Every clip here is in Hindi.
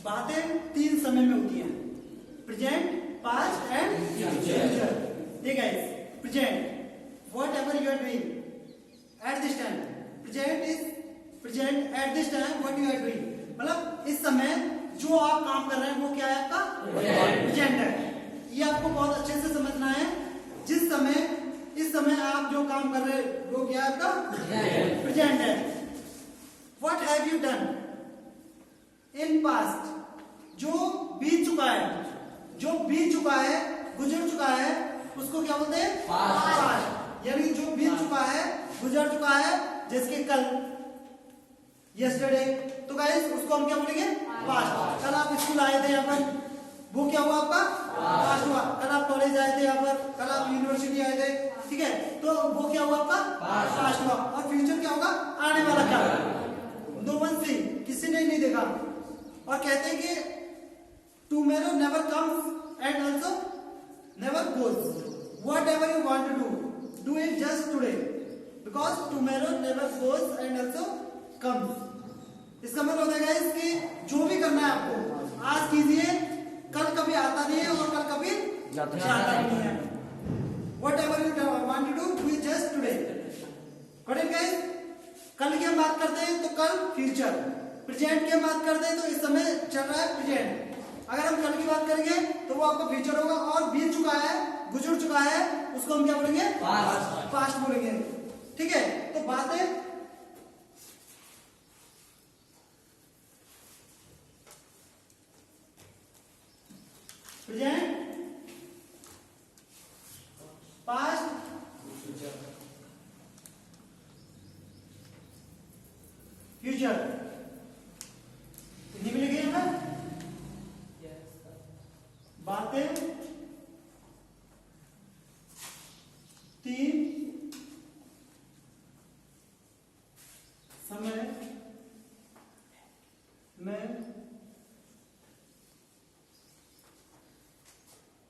बातें तीन समय में होती हैं, प्रेजेंट, पास्ट एंड फ्यूचर। ठीक है, present whatever you are doing at this time, present is present at this time what you are doing, मतलब इस समय जो आप काम कर रहे हैं वो क्या है आपका प्रेजेंट है। ये आपको बहुत अच्छे से समझना है। जिस समय इस समय आप जो काम कर रहे हैं वो क्या है आपका प्रेजेंट है। What have you done in past, जो बीत चुका है, जो बीत चुका है, गुजर चुका है, उसको क्या बोलते हैं पास्ट। यानी जो बीत चुका है, गुजर चुका है, जैसे कल, यस्टरडे, तो गाइस उसको हम क्या बोलेंगे पास्ट। कल आप स्कूल आए थे यहाँ पर, वो क्या हुआ आपका पास्ट हुआ। कल आप कॉलेज आए थे यहाँ पर, कल आप यूनिवर्सिटी आए थे, ठीक है, तो वो क्या हुआ आपका पास्ट हुआ। और फ्यूचर क्या होगा, आने वाला क्या होगा। नो वन सी, किसी ने नहीं देखा। और कहते हैं कि tomorrow never comes and also never goes, whatever you want to do it just today, because tomorrow never goes and also comes. इसका मतलब होता है इसकी जो भी करना है आपको आज कीजिए, कल कभी आता नहीं है और कल कभी जाता नहीं है। Whatever you want to do it just today. कल की हम बात करते हैं तो कल फ्यूचर, प्रेजेंट की हम बात करते हैं तो इस समय चल रहा है प्रेजेंट। अगर हम कल की बात करेंगे तो वो आपका फ्यूचर होगा। और बीत चुका है, गुजर चुका है, उसको हम क्या बोलेंगे पास्ट बोलेंगे। ठीक है, तो बातें प्रेजेंट, पास्ट, फ्यूचर, हिंदी में लिखिए यहाँ बातें तीन समय में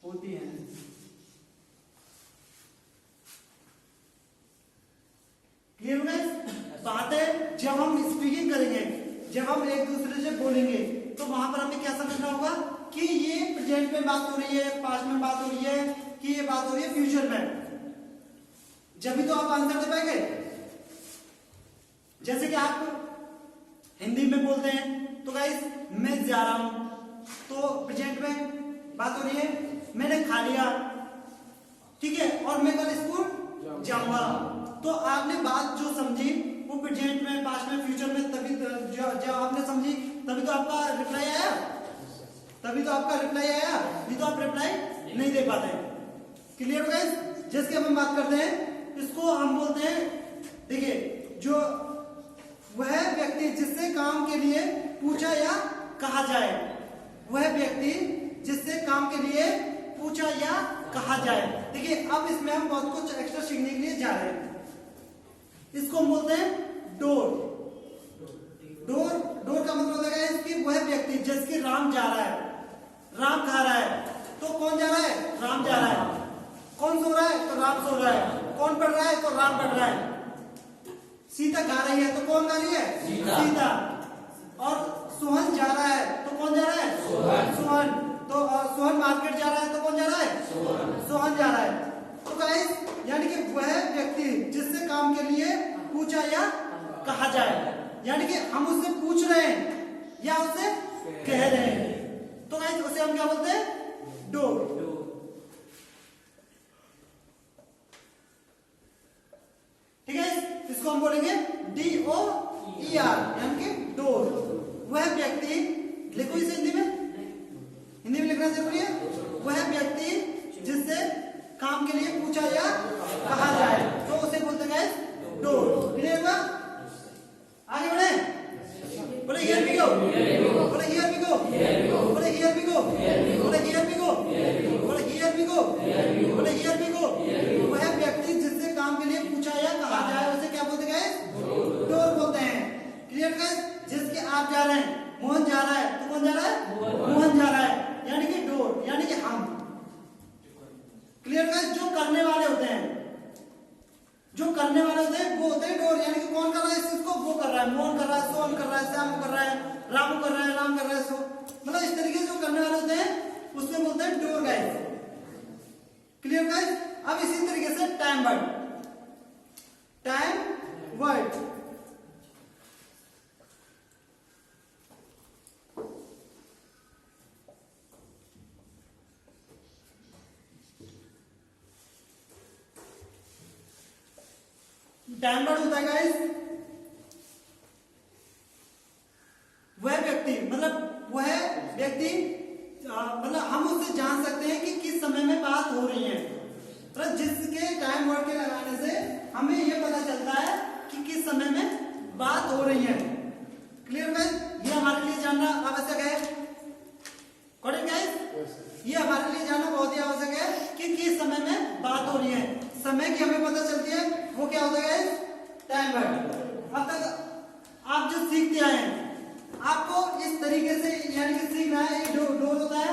होती हैं। क्लियर हो गया? बातें जब हम स्पीकिंग करेंगे, जब हम एक दूसरे से बोलेंगे तो वहां पर हमें क्या समझना होगा कि ये प्रेजेंट में बात हो रही है, पास्ट में बात हो रही है, कि ये बात हो रही है फ्यूचर में। जब भी तो आप आंसर दे पाएंगे। जैसे कि आप हिंदी में बोलते हैं तो गाइस मैं जा रहा हूं, तो प्रेजेंट में बात हो रही है, मैंने खा लिया, ठीक है, और मैं कल स्कूल जाऊंगा। तो आपने बात जो समझी वो प्रेजेंट में, पास्ट में, फ्यूचर में, तभी जब आपने समझी तभी तो आपका रिप्लाई आया, तभी तो आपका रिप्लाई आया, नहीं तो आप रिप्लाई नहीं दे पाते। क्लियर हो गाइस? जैसे हम बात करते हैं, इसको हम बोलते हैं, देखिए, जो वह व्यक्ति जिससे काम के लिए पूछा या कहा जाए, वह व्यक्ति जिससे काम के लिए पूछा या कहा जाए। देखिए, अब इसमें हम बहुत कुछ एक्स्ट्रा सीखने के लिए जा रहे हैं। इसको हम बोलते हैं डोर। डोर, डोर का मतलब होता है कि वह व्यक्ति जिसके राम जा रहा है, राम खा रहा है, तो कौन जा रहा है, राम जा रहा है। कौन सो रहा है, तो राम सो रहा है। कौन पढ़ रहा है, तो राम पढ़ रहा है। सीता गा रही है, तो कौन गा रही है, सीता। और सोहन जा रहा है, तो कौन जा रहा है, सोहन। तो सोहन मार्केट जा रहा है, तो कौन जा रहा है, सोहन जा रहा है। तो गाइस, यानी कि वह व्यक्ति जिससे काम के लिए पूछा या कहा जाए, यानी कि हम उससे पूछ रहे हैं या उससे कह रहे हैं, तो गाइस उसे हम क्या बोलते हैं, डोर। ठीक है, इसको हम बोलेंगे DOER, यानी कि डोर। वह व्यक्ति, लिखो इसे हिंदी में, हिंदी में लिखना जरूरी है। वह व्यक्ति जिससे काम के लिए पूछा या कहा जाए, तो उसे बोलते हैं डोर। क्लियर हुआ? आगे बढ़े, बोले हियर वी गो, बोले हियर वी गो, बोले हियर वी गो, बोले हियर वी गो, बोले हियर वी गो, बोले हियर वी गो। वह व्यक्ति जिससे काम के लिए पूछा या कहा जाए, उसे क्या बोलते हैं, डोर बोलते हैं। Clear guys? जिसके आप जा रहे हैं, मोहन जा रहा है, तो कौन जा रहा है, मोहन जा रहा है, यानी कि डोर, यानी कि हम। Clear guys? जो करने वाले होते हैं, जो करने वाले होते हैं वो होते हैं डोर, यानी कि कौन कर रहा है इस चीज को, वो कर रहा है, मोहन कर रहा है, सोहन कर रहा है, श्याम कर रहा है, रामू कर रहा है, राम कर रहा है, सो मतलब इस तरीके से जो करने वाले होते हैं उसमें बोलते हैं डोर गाइस। Clear guys? अब इसी तरीके से time word, time word, time word होता है गाइस वह व्यक्ति, मतलब वह व्यक्ति मतलब हम उससे जान सकते हैं कि किस समय में बात हो रही है, तो जिसके टाइम वर्ड के लगाने से हमें यह पता चलता है कि किस समय में बात हो रही है। Clear guys? ये हमारे लिए जानना आवश्यक है। Correct guys? ये हमारे लिए जानना बहुत ही आवश्यक है कि किस समय में बात हो रही है। समय की हमें पता चलती है, वो क्या होता है गाइस? Time word. अब तक आप जो सीखते आए हैं आपको इस तरीके से यानी कि सीखना है। एक डोर होता है।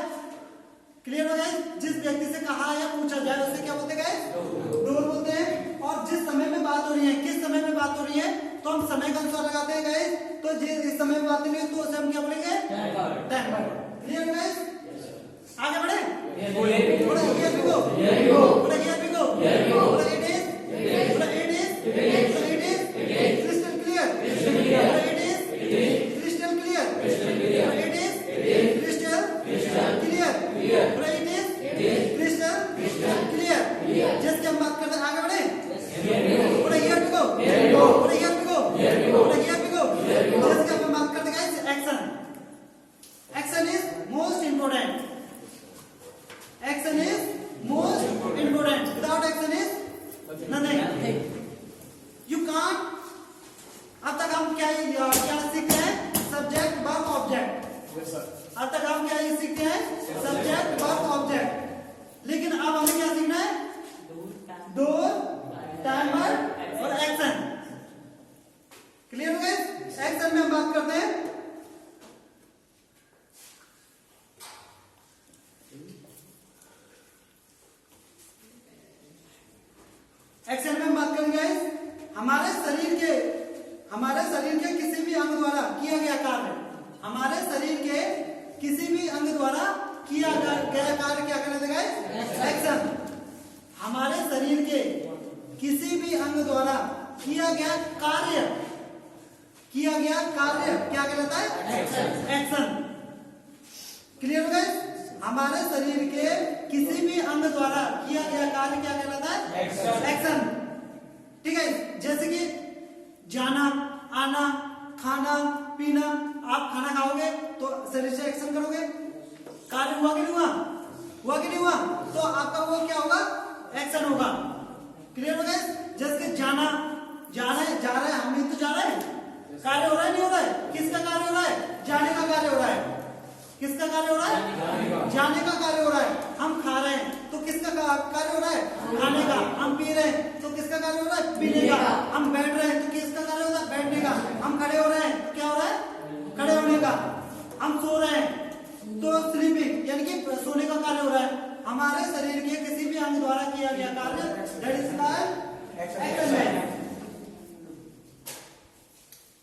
क्लियर हो गया? जिस व्यक्ति से कहा या पूछा जाए उसे क्या बोलते हैं? डोर बोलते हैं। और जिस समय में बात हो रही है, किस समय में बात हो रही है, तो हम समय का अनुसार लगाते हैं गाइस। तो जिस समय में बात हो रही है तो उसे हम क्या बोलेंगे? Time word. Clear guys? आगे बढ़े? जैसे हम बात करते हैं, आगे बढ़े? जैसे हम बात करते हैं action. Action is most important. Action is most important. Without action is nothing. You can't. अब तक हम क्या सीखते हैं? Subject, verb, object. अब तक हम क्या सीखते हैं? Subject, verb, object. लेकिन अब हमें क्या सीखना है? डोर, टाइमर और एक्शन। क्लियर हो गए? एक्शन में हम बात करते हैं एक्शन में हम बात करेंगे हमारे शरीर के किसी भी अंग द्वारा किया गया कार्य। हमारे शरीर के किसी भी अंग द्वारा किया गया कार्य क्या कहलाता है? एक्शन। हमारे शरीर के किसी भी अंग द्वारा किया गया कार्य क्या कहलाता है? एक्शन। क्लियर हो गए? हमारे शरीर के किसी भी अंग द्वारा किया गया कार्य क्या कहलाता है? एक्शन। ठीक है? जैसे कि जाना, आना, खाना, पीना। आप खाना खाओगे तो शरीर से एक्शन करोगे। कार्य हुआ कि नहीं हुआ? हुआ कि नहीं हुआ? तो आपका वो क्या होगा? एक्शन होगा। क्लियर हो गए? जैसे कि जाना, जा रहे हैं, हम भी तो जा रहे हैं। कार्य हो रहा है नहीं हो रहा है? किसका कार्य हो रहा है? जाने का कार्य हो रहा है। किसका कार्य हो रहा है? जाने का कार्य हो रहा है। हम खा रहे हैं तो किसका कार्य हो रहा है? खाने का। हम पी रहे हैं तो किसका कार्य हो रहा है? पीने का। हम बैठ रहे हैं तो किसका कार्य हो रहा है? बैठने का। हम खड़े हो रहे हैं तो क्या हो रहा है? खड़े होने का। हम सो रहे हैं तो स्लीपिंग यानी कि सोने का कार्य हो रहा है। हमारे शरीर के किसी भी अंग द्वारा किया गया कार्य that is called action.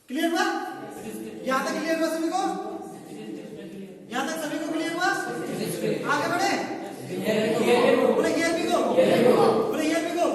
Clear हुआ? यहां तक क्लियर हुआ सभी को? यहां तक सभी को क्लियर हुआ? आगे बढ़े? बोले ये भी को, बोले ये भी को,